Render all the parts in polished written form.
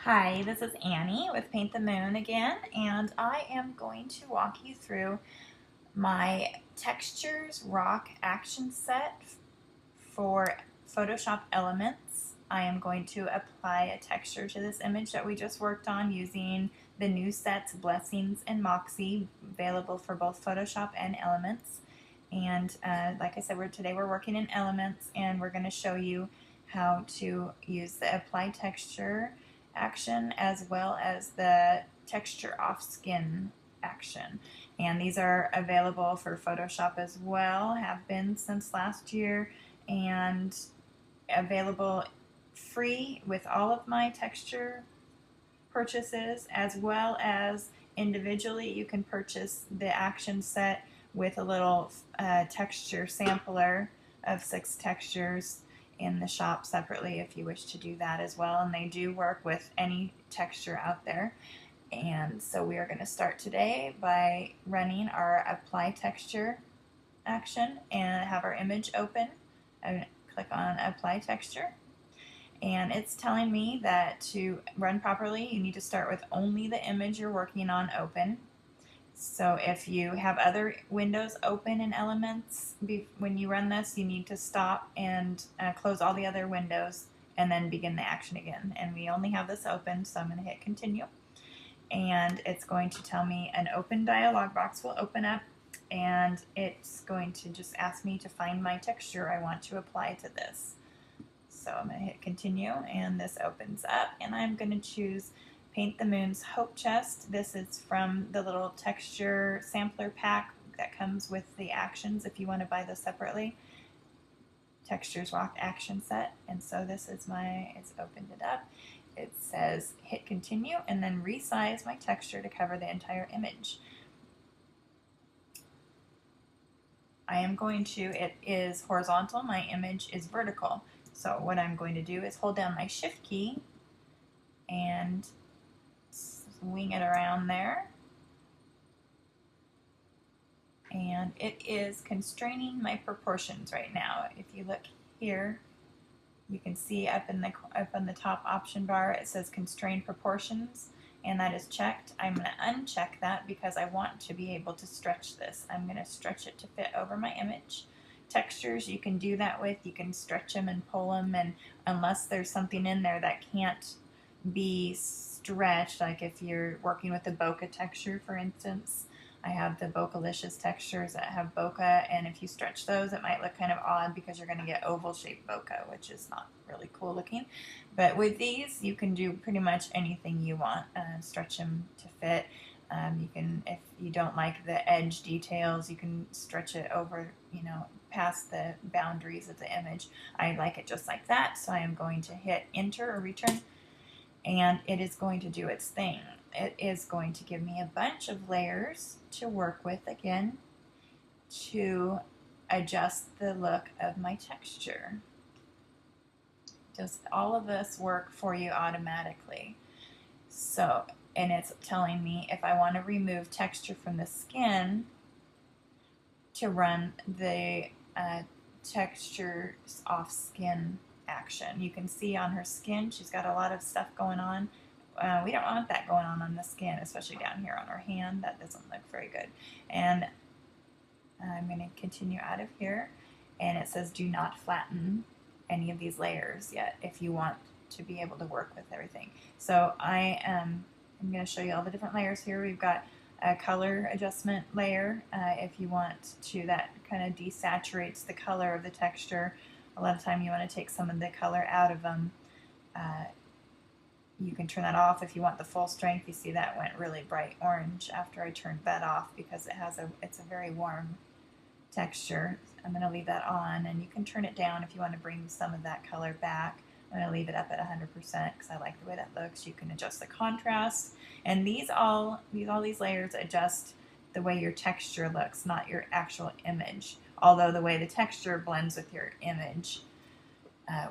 Hi, this is Annie with Paint the Moon again, and I am going to walk you through my Textures Rock action set for Photoshop Elements. I am going to apply a texture to this image that we just worked on using the new sets Blessings and Moxie, available for both Photoshop and Elements. And like I said, today we're working in Elements, and we're going to show you how to use the Apply Texture action as well as the Texture Off Skin action. And these are available for Photoshop as well, have been since last year, and available free with all of my texture purchases, as well as individually you can purchase the action set with a little texture sampler of 6 textures in the shop separately if you wish to do that as well, and they do work with any texture out there. And so we are going to start today by running our apply texture action and have our image open. I click on apply texture, and it's telling me that to run properly you need to start with only the image you're working on open. So if you have other windows open in Elements, when you run this, you need to stop and close all the other windows and then begin the action again. And we only have this open, so I'm going to hit continue. And it's going to tell me an open dialog box will open up, and it's going to just ask me to find my texture I want to apply to this. So I'm going to hit continue, and this opens up, and I'm going to choose Paint the Moon's Hope Chest. This is from the little texture sampler pack that comes with the actions if you want to buy this separately. Textures Rock action set, and so this is it's opened it up. It says hit continue and then resize my texture to cover the entire image. It is horizontal, my image is vertical. So what I'm going to do is hold down my shift key and swing it around there. And it is constraining my proportions right now. If you look here, you can see up in the top option bar it says constrain proportions, and that is checked. I'm going to uncheck that because I want to be able to stretch this. I'm going to stretch it to fit over my image. Textures you can do that with. You can stretch them and pull them, and unless there's something in there that can't be stretched, like if you're working with a bokeh texture, for instance, I have the Bokeh-licious textures that have bokeh, and if you stretch those, it might look kind of odd because you're going to get oval-shaped bokeh, which is not really cool looking. But with these, you can do pretty much anything you want, stretch them to fit. You can, if you don't like the edge details, you can stretch it over, past the boundaries of the image. I like it just like that, so I am going to hit enter or return, and it is going to do its thing. It is going to give me a bunch of layers to work with again to adjust the look of my texture. Does all of this work for you automatically? So, and it's telling me if I want to remove texture from the skin to run the textures off skin action. You can see on her skin she's got a lot of stuff going on. We don't want that going on the skin, especially down here on her hand. That doesn't look very good. And I'm going to continue out of here, and it says do not flatten any of these layers yet if you want to be able to work with everything. So I'm going to show you all the different layers here. We've got a color adjustment layer. If you want to, that kind of desaturates the color of the texture. A lot of time you want to take some of the color out of them. You can turn that off if you want the full strength. You see that went really bright orange after I turned that off because it's a very warm texture. I'm going to leave that on, and you can turn it down if you want to bring some of that color back. I'm going to leave it up at 100% because I like the way that looks. You can adjust the contrast, and all these layers adjust the way your texture looks, not your actual image. Although the way the texture blends with your image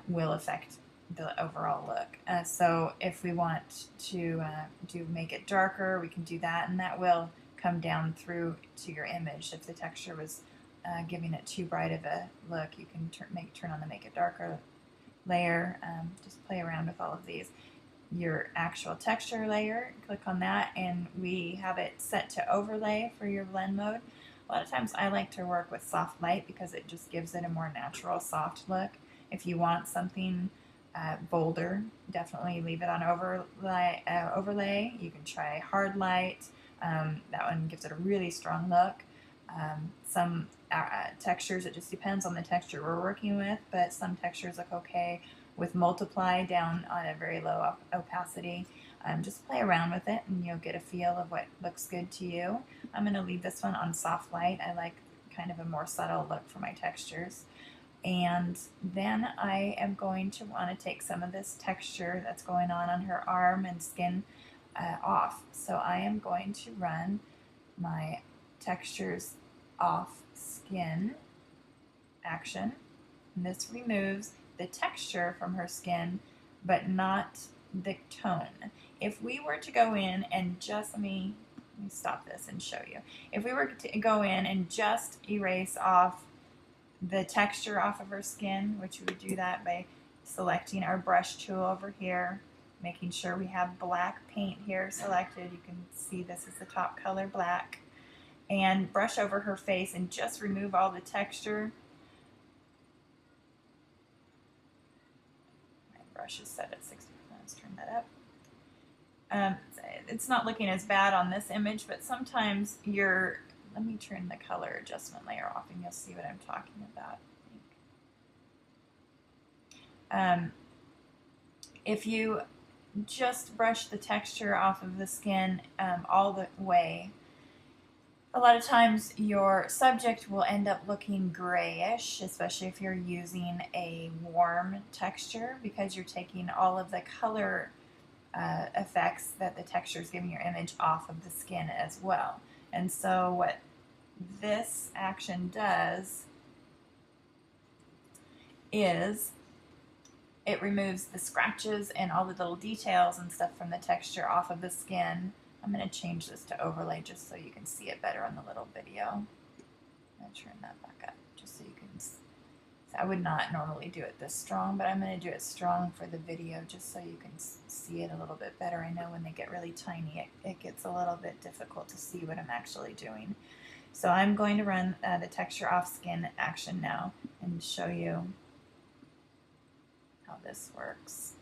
will affect the overall look. So if we want to make it darker, we can do that, and that will come down through to your image. If the texture was giving it too bright of a look, you can turn on the make it darker layer. Just play around with all of these. your actual texture layer. Click on that and we have it set to overlay for your blend mode. A lot of times I like to work with soft light because it just gives it a more natural soft look. If you want something bolder, definitely leave it on overlay. You can try hard light. That one gives it a really strong look. Some textures, it just depends on the texture we're working with, but some textures look okay with multiply down on a very low opacity. Just play around with it and you'll get a feel of what looks good to you. I'm going to leave this one on soft light. I like kind of a more subtle look for my textures. And then I am going to want to take some of this texture that's going on her arm and skin off. So I am going to run my textures off skin action. And this removes the texture from her skin, but not the tone. If we were to go in and just, let me stop this and show you. If we were to go in and just erase off the texture off of her skin, which we would do that by selecting our brush tool over here, making sure we have black paint here selected. You can see this is the top color, black, and brush over her face and just remove all the texture. My brush is set at 60%. Let's turn that up. It's not looking as bad on this image, but sometimes let me turn the color adjustment layer off and you'll see what I'm talking about. If you just brush the texture off of the skin all the way, a lot of times your subject will end up looking grayish, especially if you're using a warm texture, because you're taking all of the color effects that the texture is giving your image off of the skin as well. And so what this action does is it removes the scratches and all the little details and stuff from the texture off of the skin. I'm going to change this to overlay just so you can see it better on the little video. I'm going to turn that back up just so you can see. I would not normally do it this strong, but I'm going to do it strong for the video just so you can see it a little bit better. I know when they get really tiny, it gets a little bit difficult to see what I'm actually doing. So I'm going to run the texture off skin action now and show you how this works.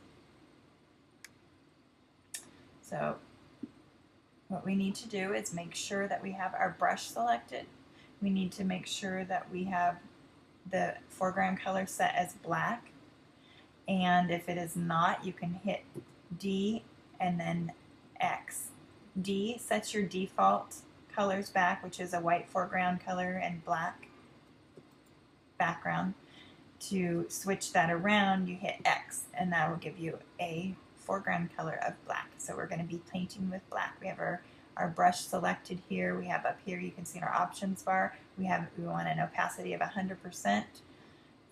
So what we need to do is make sure that we have our brush selected. We need to make sure that we have the foreground color set as black. And if it is not, you can hit D and then X. D sets your default colors back, which is a white foreground color and black background. To switch that around, you hit X, and that will give you a foreground color of black. So we're going to be painting with black. We have our brush selected here. We have up here, you can see in our options bar, we want an opacity of 100%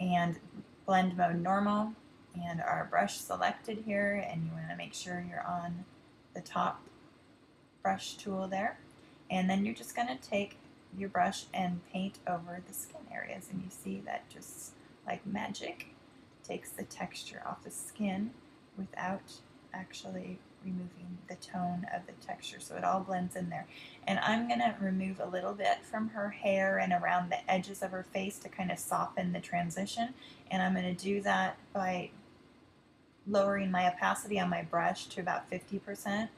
and blend mode normal, and our brush selected here, and you want to make sure you're on the top brush tool there. And then you're just going to take your brush and paint over the skin areas, and you see that just like magic takes the texture off the skin without actually removing the tone of the texture, so it all blends in there. And I'm going to remove a little bit from her hair and around the edges of her face to kind of soften the transition, and I'm going to do that by lowering my opacity on my brush to about 50%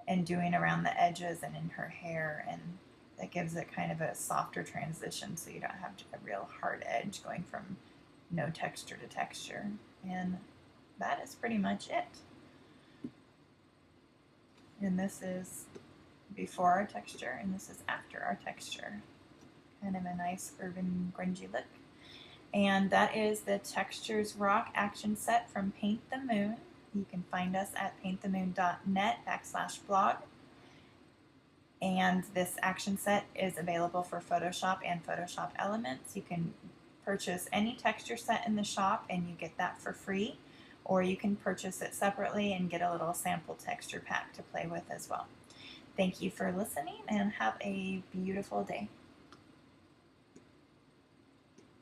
and doing around the edges and in her hair, and that gives it kind of a softer transition so you don't have a real hard edge going from no texture to texture. And that is pretty much it. And this is before our texture, and this is after our texture. Kind of a nice urban grungy look. And that is the Textures Rock action set from Paint the Moon. You can find us at paintthemoon.net/blog. And this action set is available for Photoshop and Photoshop Elements. You can purchase any texture set in the shop and you get that for free, or you can purchase it separately and get a little sample texture pack to play with as well. Thank you for listening and have a beautiful day.